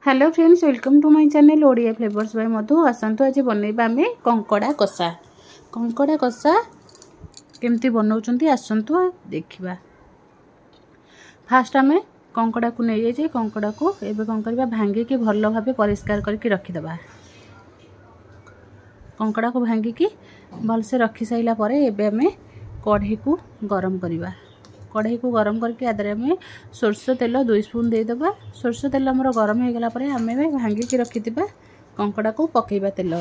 Hello friends, welcome to my channel Odia flavours by Madhu. आसतु आज बनैबा आमे कंकड़ा कषा। कंकड़ा कषा केमती बनाउछंती आसतु देखिबा। फास्ट आमे कंकड़ा को नै जे कंकड़ा को एबे कोन करबा भांगी के भलो भाबे परिष्कार करके रखि दबा। कंकड़ा को भांगी के भल से रखि साइला परे एबे आमे कढ़ी को गरम करबा। कढ़ाई को गरम करके आदरे में सोरष तेल 2 स्पून दे दबा। सोरष तेल हमर गरम हो गला परे आमे भांगी के रखि दिबा कंकड़ा को पकेबा। तेल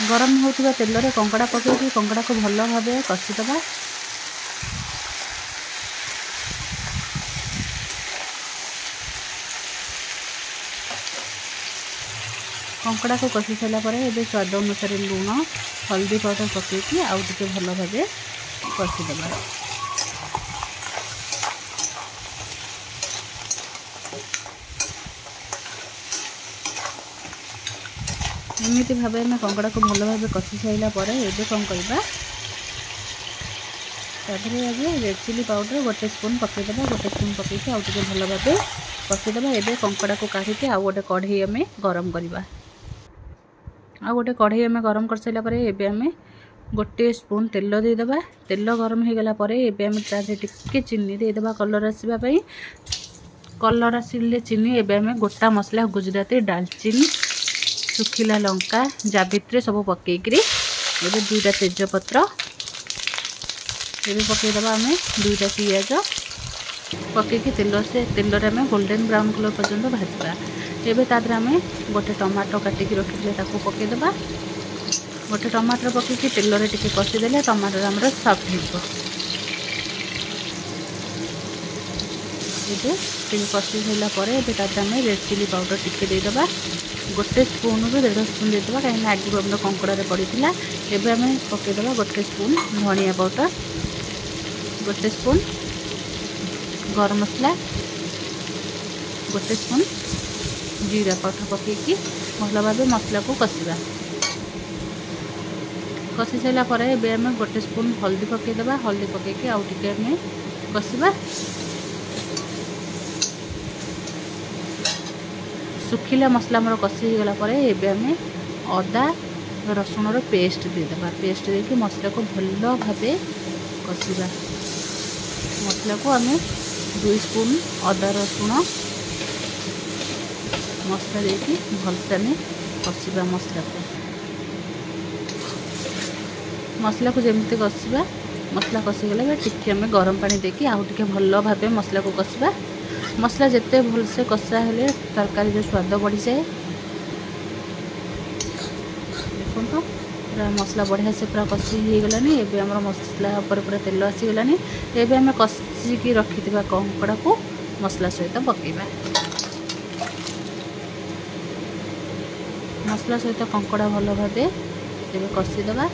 गरम होतिबा तेल रे कंकड़ा पकेकी कंकड़ा को भलो भाबे कषि दबा। कंकड़ा को कषि सारा पर एबे स्वाद अनुसार लूण हल्दी पाउडर पकेकी आउ टिके भलो भाबे कषि दबा। एमिति भाबे में कंकड़ा को भलो भाबे कषि साइला पर एबे कोन करबा तापर एबे रेड चिली पाउडर 1 स्पून पके दबा। 1 स्पून पकेकी आउ टिके भलो भाबे कषि दबा। एबे कंकड़ा को काढी के आउ गोटे कढ़ाई में गरम करबा। आ गोटे कढ़ाई में गरम कर साइला परे एबे हमें 1 स्पून तेल दे दबा। तेल गरम हो गला परे एबे हमें ताजे टिके चीनी दे दबा कलर आसीबा पई। कलर आसिले चीनी एबे हमें गोटा मसला गुजराती दालचीनी सुखिला लंका जावित्री सब पकेकरी एबे 2टा तेजपत्र एबे पके दबा। हमें 2टा पियाज पकेकी तेल रे हमें गोल्डन ब्राउन कलर पर्यंत भाजबा। एबे तादरे हमें गोटे टमाटो काटिकी रखिले ताको पके दबा। गोटे टमाटर पकेकी तेल रे टिके कषि देले टमाटर हमर सॉफ्ट हो। एबे टिके कषि होला परे एबे तादरे हमें रेड चिली पाउडर टिके दे दबा। 1 स्पून रो 1.5 स्पून दे दबा काहे ना आगु हमर कंकड़ा रे पड़िथिला। एबे हमें पके दबा 1 स्पून धनिया पाउडर 1 स्पून गरम मसला 1 स्पून जीरा पाउडर पकेकी भलो भाबे मसला को कषिबा। कषि साइला परे एबे हमें 1 स्पून हल्दी पके दबा। हल्दी पकेकी आउ टिके में कषिबा। सुखिला मसला हमर कषि गला परे एबे हमें अदा रसुन रो पेस्ट दे दबा। पेस्ट देके मसला को भलो भाबे कषिबा। मसला को हमें 2 स्पून अदा रसुन मसला देकी भलसे में कषिबा। मसला को जेमती कषिबा। मसला कषि गले टिके हमें गरम पानी देकी आउ टिके भलो भाबे मसला को कषिबा। मसला जिते भलसे कषा हेले तरकारी जो स्वाद बढ़ी जाए। देखो पूरा मसला बढ़िया से पूरा कषि हो गलानी। एबे हमर मसला ऊपर पूरा तेल आसी गलानी। एबे हमें कषि की रखिथिबा कंकड़ा को मसला सहित पकेबा। मसला सहित कंकड़ा भलो भाबे एबे कषि दबा।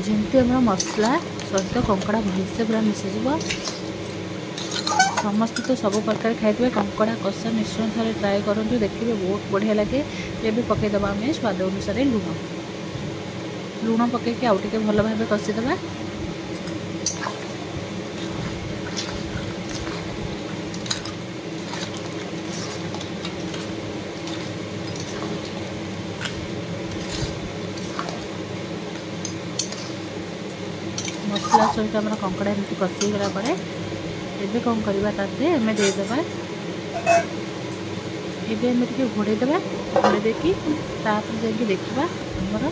जेमती हमर मसला सहित कंकड़ा भलसे पूरा मिसीज। समस्त तो सब प्रकार खाइबे कंकड़ा कषा निश्चय थे ट्राए करूँ देखिए बहुत बढ़िया लगे। ये पकई दबा आम स्वाद अनुसार लुण पकईकि आउ टिके भल भाबे कषि दबा। मसला सहित हमर कंकड़ा एमती कषि गला परे एबे कौन करबा ताते हमें दे दबा। एबे हमें टिके घोड़े दबा। घोड़े देकी तापर जाके देखिबा हमर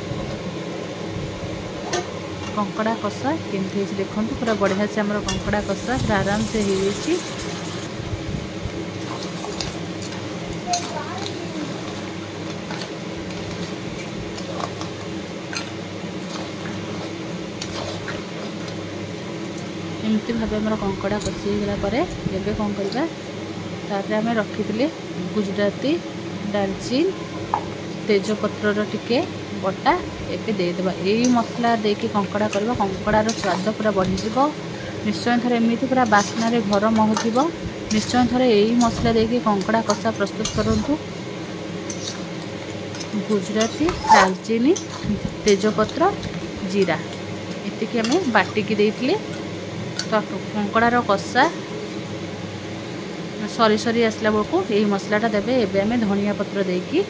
कंकड़ा कषा केमती है। देखंतु पूरा बढ़िया से हमर कंकड़ा कषा पूरा आराम से हो जाइए। एमती भाव आम कंकड़ा कषि गला परे एबे कौन करबा तापर आम रखी गुजराती दालचीन तेजपत्र टिके बटा एबे दे देबा। एई मसला देके कंकड़ा करबा कंकड़ार स्वाद पूरा बढ़ी जिवो। निश्चय थरे एमिति पूरा बास्ना रे घर महुथिबो। निश्चय थरे यही मसला देके कंकड़ा कषा प्रस्तुत करूँ। गुजराती, दालचीनी, तेजपत्र, जीरा एतिकी आम बाटिकी देइथिले। तो कंकड़ार कषा सरी सरी आसला बेलू यही मसलाटा देवे। एबे आम धनिया पत्र देकी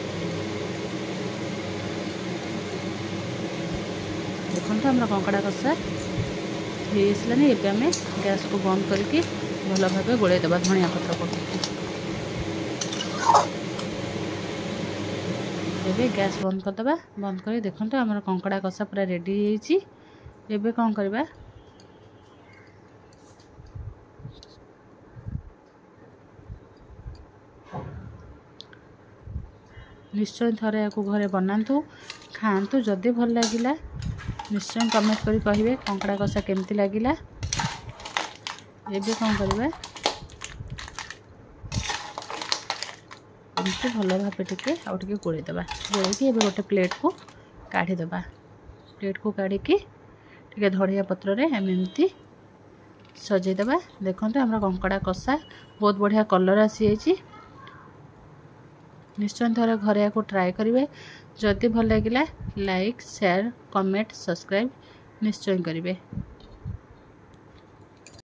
देखते आम कंकड़ा कषा हो आसलानी। एबे आम गैस को बंद करके भल भाव गोलैदेवा धनिया पत्र पकईकि। एबे गैस बंद करदे। बंद कर देखते आम कंकड़ा कषा पूरा रेडी होबे कौन करवा निश्चय थरे या घरे बनातु खातु। जदि भल लगिला निश्चय कमेंट करी कहिबे कंकड़ा कषा केमती लगिला। एबे कौन करवा एमती भल भाव टिके आउ टिके गोलैदेवा। गोलैकी एबे गोटे प्लेट को काढ़ीदेवा। प्लेट को काढ़ी टिके धनिया पत्र रे आम एमती सजेदेवा। देखते आम कंकड़ा कषा बहुत बढ़िया कलर आसी जाइए। निश्चय थोड़ा घरे को ट्राए करेंगे। जदि भल लगिला लाइक शेयर कमेंट सब्सक्राइब निश्चय करेंगे।